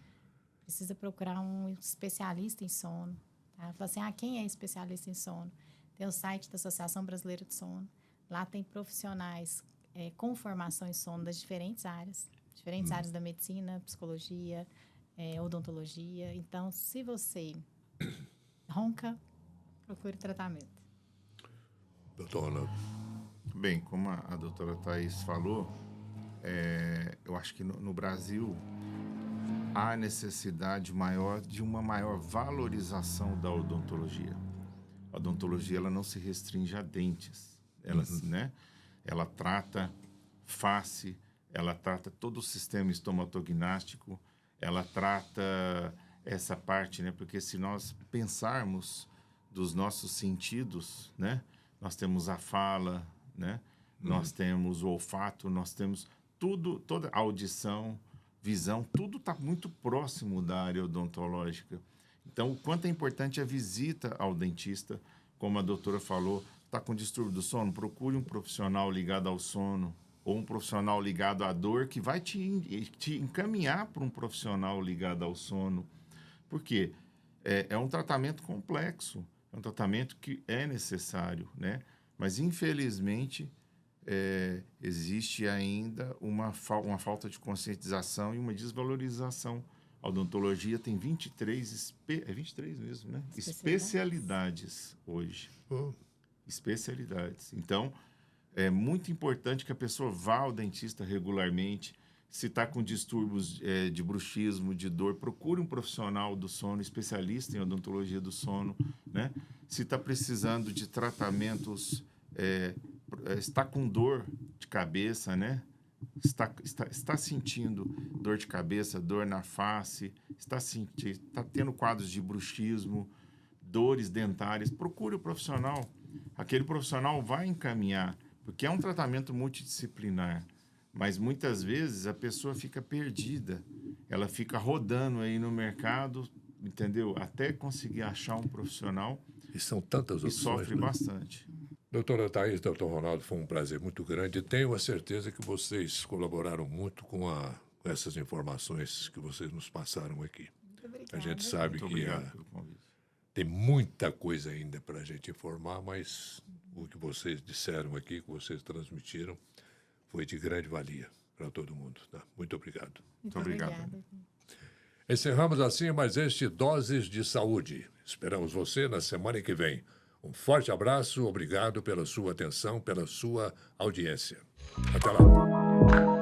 Precisa procurar um especialista em sono. Tá? Fala assim, quem é especialista em sono? Tem o site da Associação Brasileira de Sono. Lá tem profissionais com formação em sono das diferentes áreas da medicina, psicologia, odontologia. Então, se você ronca, procure tratamento. Doutora. Bem, como a doutora Thaís falou, eu acho que no Brasil há necessidade maior de uma maior valorização da odontologia. A odontologia ela não se restringe a dentes. Ela trata face, ela trata todo o sistema estomatognástico, ela trata essa parte, né? Porque se nós pensarmos dos nossos sentidos, né? Nós temos a fala, né? Nós temos o olfato, nós temos tudo, toda a audição, visão, tudo está muito próximo da área odontológica. Então, o quanto é importante a visita ao dentista, como a doutora falou, está com distúrbio do sono, procure um profissional ligado ao sono ou um profissional ligado à dor que vai te encaminhar para um profissional ligado ao sono. Por quê? é um tratamento complexo, é um tratamento que é necessário, né? Mas, infelizmente, existe ainda uma falta de conscientização e uma desvalorização. A odontologia tem 23, 23 mesmo, né? Especialidades hoje. Especialidades. Então, é muito importante que a pessoa vá ao dentista regularmente. Se está com distúrbios de bruxismo, de dor, procure um profissional do sono, especialista em odontologia do sono, né? Se está precisando de tratamentos, está com dor de cabeça, né? Está sentindo dor de cabeça, dor na face, está tendo quadros de bruxismo, dores dentárias, procure o profissional. Aquele profissional vai encaminhar, porque é um tratamento multidisciplinar. Mas muitas vezes a pessoa fica perdida, ela fica rodando aí no mercado, entendeu? Até conseguir achar um profissional. E são tantas opções. E sofre bastante. Doutora Thaís, doutor Ronaldo, foi um prazer muito grande. Tenho a certeza que vocês colaboraram muito com essas informações que vocês nos passaram aqui. Muito obrigada. A gente sabe Muito que obrigado pelo convite. tem muita coisa ainda para a gente informar, mas o que vocês disseram aqui, que vocês transmitiram, foi de grande valia para todo mundo. Tá? Muito obrigado. Muito obrigado. Obrigada. Encerramos assim mais este Doses de Saúde. Esperamos você na semana que vem. Um forte abraço, obrigado pela sua atenção, pela sua audiência. Até lá.